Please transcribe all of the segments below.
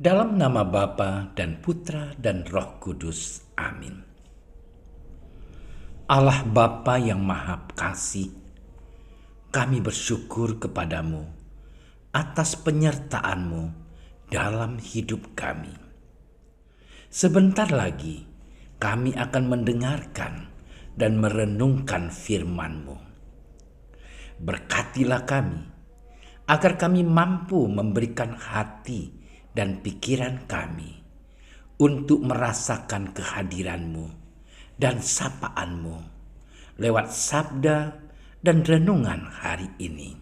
Dalam nama Bapa dan Putra dan Roh Kudus. Amin. Allah Bapa yang Maha Kasih, kami bersyukur kepadamu atas penyertaan-Mu dalam hidup kami. Sebentar lagi kami akan mendengarkan dan merenungkan firman-Mu. Berkatilah kami agar kami mampu memberikan hati dan pikiran kami untuk merasakan kehadiran-Mu dan sapaan-Mu lewat sabda dan renungan hari ini.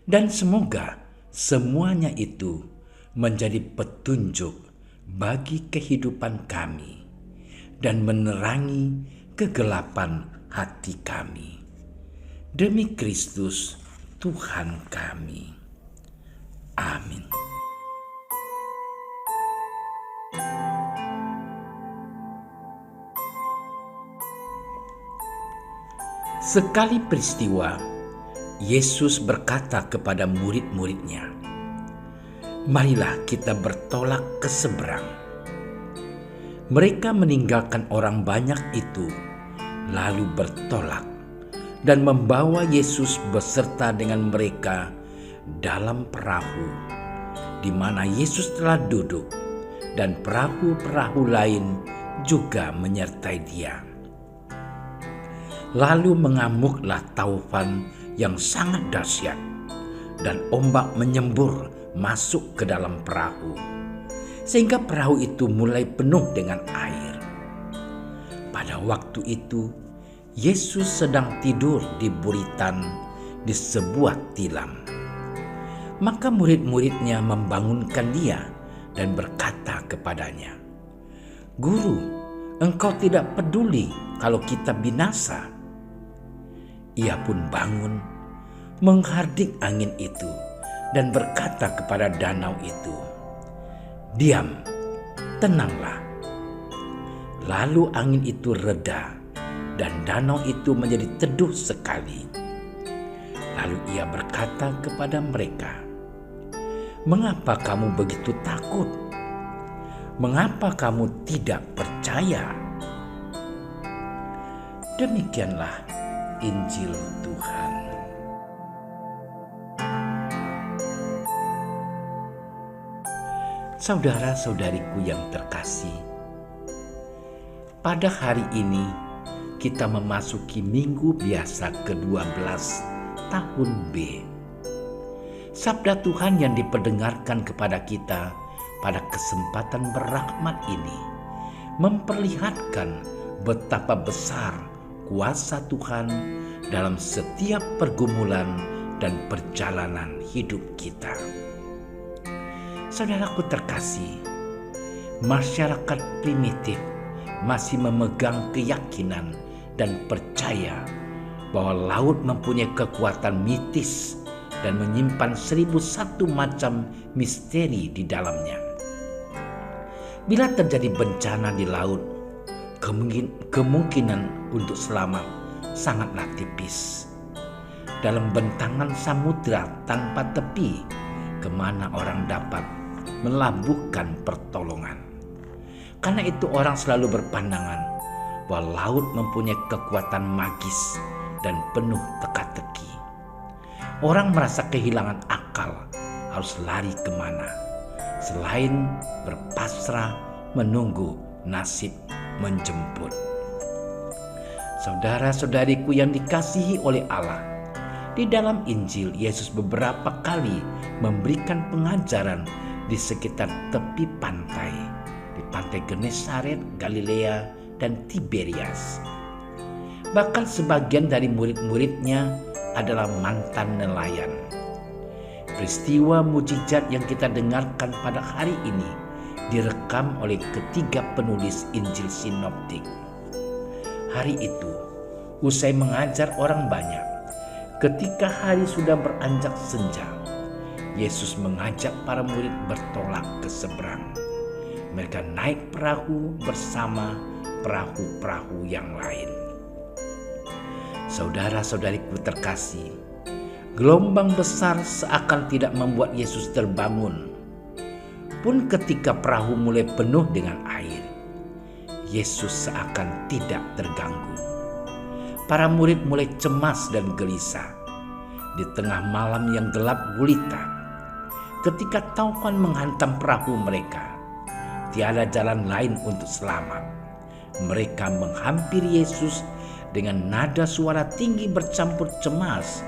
Dan semoga semuanya itu menjadi petunjuk bagi kehidupan kami dan menerangi kegelapan hati kami. Demi Kristus Tuhan kami. Amin. Sekali peristiwa, Yesus berkata kepada murid-muridnya, "Marilah kita bertolak ke seberang." Mereka meninggalkan orang banyak itu, lalu bertolak dan membawa Yesus beserta dengan mereka dalam perahu, di mana Yesus telah duduk, dan perahu-perahu lain juga menyertai Dia. Lalu mengamuklah taufan yang sangat dahsyat, dan ombak menyembur masuk ke dalam perahu, sehingga perahu itu mulai penuh dengan air. Pada waktu itu, Yesus sedang tidur di buritan di sebuah tilam. Maka murid-muridnya membangunkan Dia dan berkata kepadanya, "Guru, Engkau tidak peduli kalau kita binasa?" Ia pun bangun, menghardik angin itu, dan berkata kepada danau itu, "Diam, tenanglah." Lalu angin itu reda, dan danau itu menjadi teduh sekali. Lalu ia berkata kepada mereka, "Mengapa kamu begitu takut? Mengapa kamu tidak percaya?" Demikianlah Injil Tuhan. Saudara-saudariku yang terkasih, pada hari ini kita memasuki minggu biasa ke-12 tahun B. Sabda Tuhan yang diperdengarkan kepada kita pada kesempatan berrahmat ini memperlihatkan betapa besar kuasa Tuhan dalam setiap pergumulan dan perjalanan hidup kita. Saudaraku terkasih, masyarakat primitif masih memegang keyakinan dan percaya bahwa laut mempunyai kekuatan mitis dan menyimpan 1001 macam misteri di dalamnya. Bila terjadi bencana di laut, kemungkinan untuk selamat sangatlah tipis. Dalam bentangan samudra tanpa tepi, kemana orang dapat melabuhkan pertolongan? Karena itu orang selalu berpandangan bahwa laut mempunyai kekuatan magis dan penuh teka-teki. Orang merasa kehilangan akal, harus lari kemana selain berpasrah menunggu nasib menjemput. Saudara-saudariku yang dikasihi oleh Allah, di dalam Injil Yesus beberapa kali memberikan pengajaran di sekitar tepi pantai, di pantai Genesaret, Galilea, dan Tiberias. Bahkan sebagian dari murid-muridnya adalah mantan nelayan. Peristiwa mujizat yang kita dengarkan pada hari ini direkam oleh ketiga penulis Injil Sinoptik. Hari itu, usai mengajar orang banyak, ketika hari sudah beranjak senja, Yesus mengajak para murid bertolak ke seberang. Mereka naik perahu bersama perahu-perahu yang lain. Saudara-saudariku terkasih, gelombang besar seakan tidak membuat Yesus terbangun. pun ketika perahu mulai penuh dengan air, Yesus seakan tidak terganggu. Para murid mulai cemas dan gelisah di tengah malam yang gelap gulita. Ketika taufan menghantam perahu mereka, tiada jalan lain untuk selamat. Mereka menghampiri Yesus dengan nada suara tinggi bercampur cemas.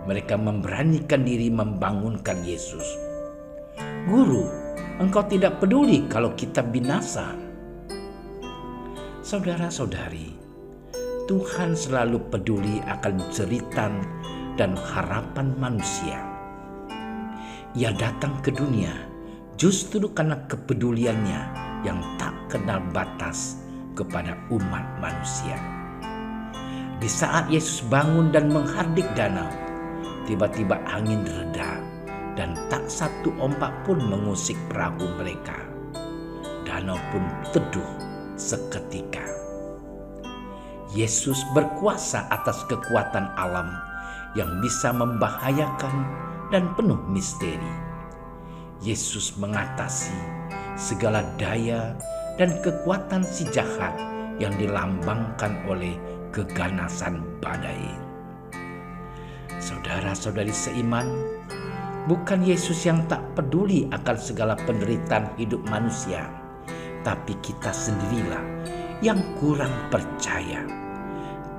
Mereka memberanikan diri membangunkan Yesus. "Guru, Engkau tidak peduli kalau kita binasa." Saudara-saudari, Tuhan selalu peduli akan jeritan dan harapan manusia. Ia datang ke dunia justru karena kepeduliannya yang tak kenal batas kepada umat manusia. Di saat Yesus bangun dan menghardik danau, tiba-tiba angin reda dan tak satu ombak pun mengusik perahu mereka. Danau pun teduh seketika. Yesus berkuasa atas kekuatan alam yang bisa membahayakan dan penuh misteri. Yesus mengatasi segala daya dan kekuatan si jahat yang dilambangkan oleh keganasan badai. Saudara-saudari seiman, bukan Yesus yang tak peduli akan segala penderitaan hidup manusia, tapi kita sendirilah yang kurang percaya.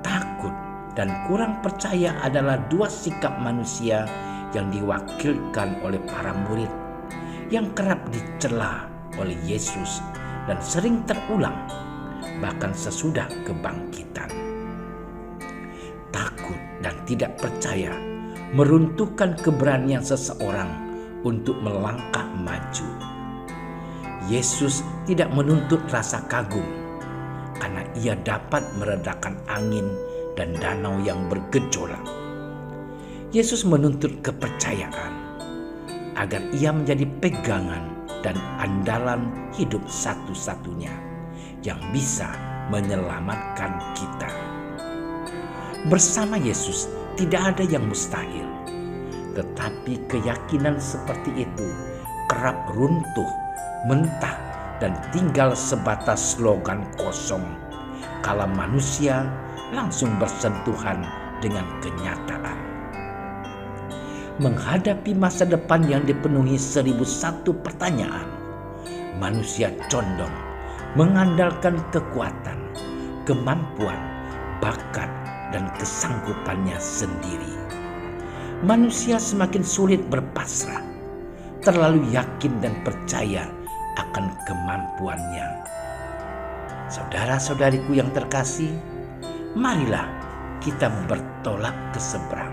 Takut dan kurang percaya adalah dua sikap manusia yang diwakilkan oleh para murid, yang kerap dicela oleh Yesus dan sering terulang bahkan sesudah kebangkitan. Takut dan tidak percaya meruntuhkan keberanian seseorang untuk melangkah maju. Yesus tidak menuntut rasa kagum karena ia dapat meredakan angin dan danau yang bergejolak. Yesus menuntut kepercayaan agar ia menjadi pegangan dan andalan hidup satu-satunya yang bisa menyelamatkan kita. Bersama Yesus tidak ada yang mustahil, tetapi keyakinan seperti itu kerap runtuh, mentah, dan tinggal sebatas slogan kosong kala manusia langsung bersentuhan dengan kenyataan. Menghadapi masa depan yang dipenuhi 1001 pertanyaan, manusia condong mengandalkan kekuatan, kemampuan, bakat, dan kesanggupannya sendiri. Manusia semakin sulit berpasrah, terlalu yakin dan percaya akan kemampuannya. Saudara-saudariku yang terkasih, marilah kita bertolak ke seberang.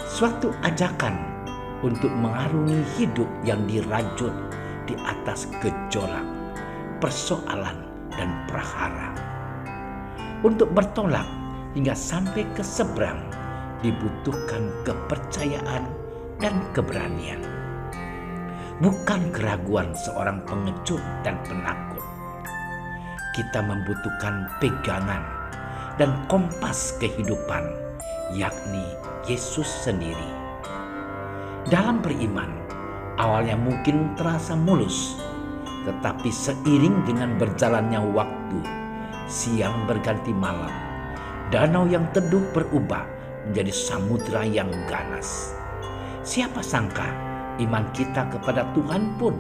Suatu ajakan untuk mengarungi hidup yang dirajut di atas gejolak, persoalan, dan prahara. Untuk bertolak hingga sampai ke seberang dibutuhkan kepercayaan dan keberanian. Bukan keraguan seorang pengecut dan penakut. Kita membutuhkan pegangan dan kompas kehidupan, yakni Yesus sendiri. Dalam beriman, awalnya mungkin terasa mulus, tetapi seiring dengan berjalannya waktu, siang berganti malam, danau yang teduh berubah menjadi samudera yang ganas. Siapa sangka iman kita kepada Tuhan pun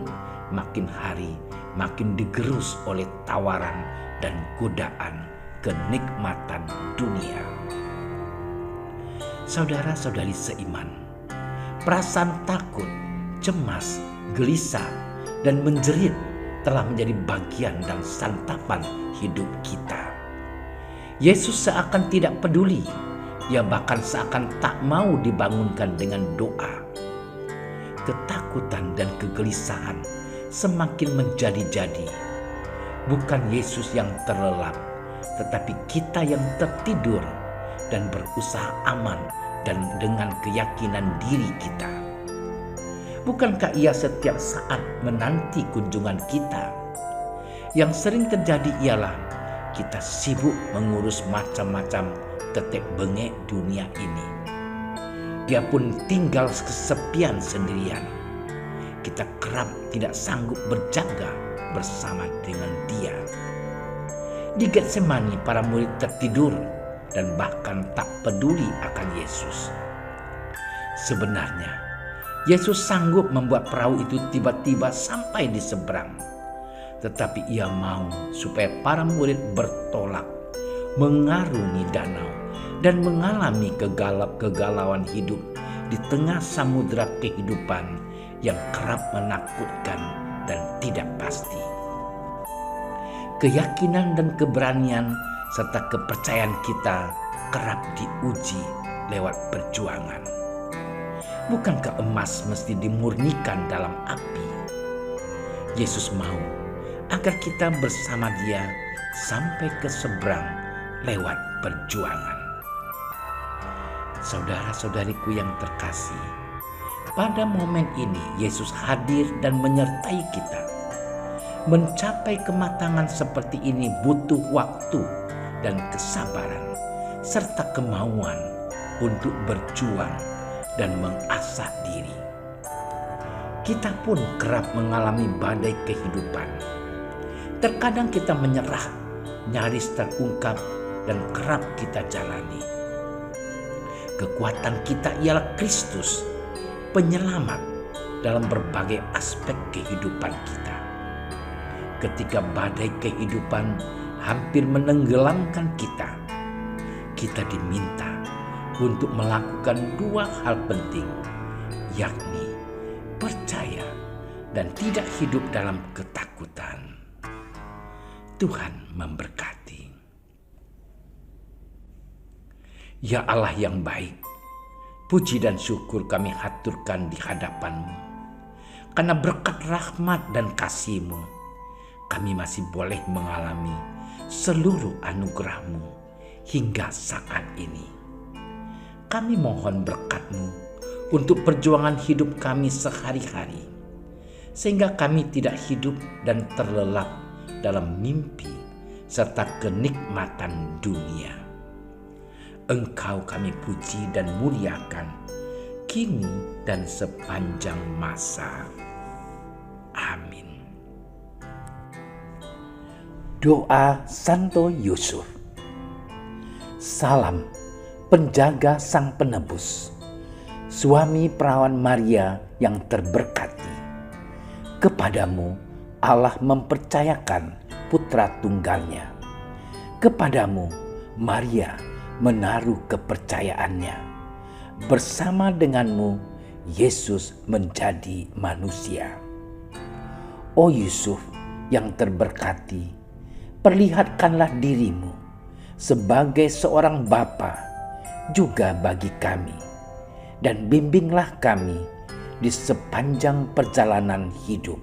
makin hari makin digerus oleh tawaran dan godaan kenikmatan dunia. Saudara-saudari seiman, perasaan takut, cemas, gelisah, dan menjerit telah menjadi bagian dan santapan hidup kita. Yesus seakan tidak peduli, ia bahkan seakan tak mau dibangunkan dengan doa. Ketakutan dan kegelisahan semakin menjadi-jadi. Bukan Yesus yang terlelap, tetapi kita yang tertidur dan berusaha aman dan dengan keyakinan diri kita. Bukankah ia setiap saat menanti kunjungan kita? Yang sering terjadi ialah kita sibuk mengurus macam-macam tetek bengek dunia ini. Dia pun tinggal kesepian sendirian. Kita kerap tidak sanggup berjaga bersama dengan Dia. Di Getsemani, para murid tertidur dan bahkan tak peduli akan Yesus. Sebenarnya, Yesus sanggup membuat perahu itu tiba-tiba sampai di seberang. Tetapi Ia mau supaya para murid bertolak, mengarungi danau, dan mengalami kegalauan hidup di tengah samudera kehidupan yang kerap menakutkan dan tidak pasti. Keyakinan dan keberanian serta kepercayaan kita kerap diuji lewat perjuangan. Bukankah emas mesti dimurnikan dalam api? Yesus mau agar kita bersama Dia sampai ke seberang lewat perjuangan. Saudara-saudariku yang terkasih, pada momen ini Yesus hadir dan menyertai kita. Mencapai kematangan seperti ini butuh waktu dan kesabaran, serta kemauan untuk berjuang dan mengasah diri. Kita pun kerap mengalami badai kehidupan. Terkadang kita menyerah, nyaris terungkap, dan kerap kita jalani. Kekuatan kita ialah Kristus, penyelamat dalam berbagai aspek kehidupan kita. Ketika badai kehidupan hampir menenggelamkan kita, kita diminta untuk melakukan dua hal penting, yakni percaya dan tidak hidup dalam ketakutan. Tuhan memberkati. Ya Allah yang baik, puji dan syukur kami haturkan di hadapan-Mu. Karena berkat rahmat dan kasih-Mu, kami masih boleh mengalami seluruh anugerah-Mu hingga saat ini. Kami mohon berkat-Mu untuk perjuangan hidup kami sehari-hari, sehingga kami tidak hidup dan terlelap dalam mimpi serta kenikmatan dunia. Engkau kami puji dan muliakan kini dan sepanjang masa. Amin. Doa Santo Yusuf. Salam penjaga Sang Penebus, suami perawan Maria yang terberkati. Kepadamu Allah mempercayakan putra tunggalnya. Kepadamu Maria menaruh kepercayaannya. Bersama denganmu Yesus menjadi manusia. O Yusuf yang terberkati, perlihatkanlah dirimu sebagai seorang bapa juga bagi kami, dan bimbinglah kami di sepanjang perjalanan hidup.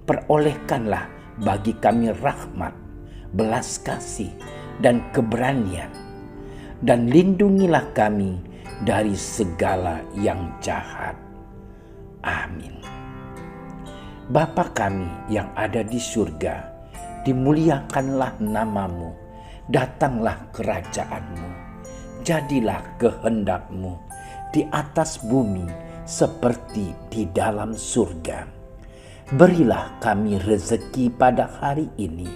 Perolehkanlah bagi kami rahmat, belas kasih, dan keberanian, dan lindungilah kami dari segala yang jahat. Amin. Bapa kami yang ada di surga, dimuliakanlah nama-Mu, datanglah kerajaan-Mu, jadilah kehendak-Mu di atas bumi seperti di dalam surga. Berilah kami rezeki pada hari ini,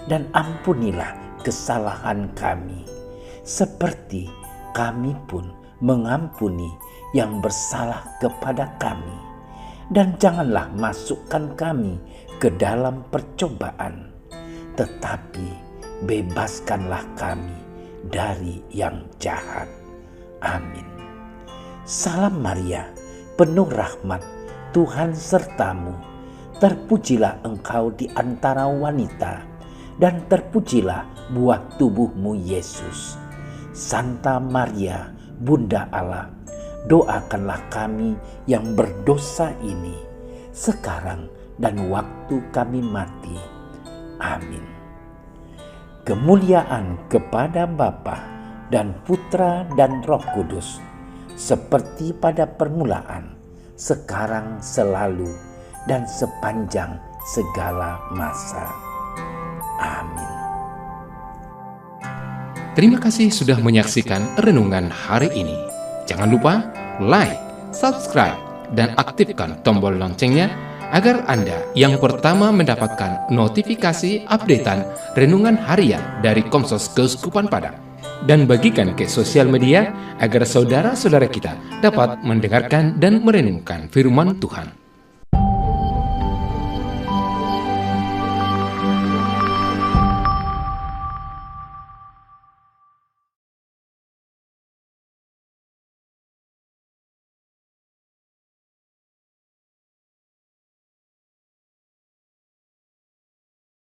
dan ampunilah kesalahan kami, seperti kami pun mengampuni yang bersalah kepada kami. Dan janganlah masukkan kami ke dalam percobaan, tetapi bebaskanlah kami dari yang jahat. Amin. Salam Maria, penuh rahmat, Tuhan sertamu. Terpujilah engkau di antara wanita, dan terpujilah buah tubuhmu Yesus. Santa Maria, Bunda Allah, doakanlah kami yang berdosa ini, sekarang dan waktu kami mati. Amin. Kemuliaan kepada Bapa dan Putra dan Roh Kudus, seperti pada permulaan, sekarang, selalu, dan sepanjang segala masa. Amin. Terima kasih sudah menyaksikan renungan hari ini. Jangan lupa like, subscribe, dan aktifkan tombol loncengnya agar Anda yang pertama mendapatkan notifikasi updatean renungan harian dari Komsos Keuskupan Padang. Dan bagikan ke sosial media agar saudara-saudara kita dapat mendengarkan dan merenungkan firman Tuhan.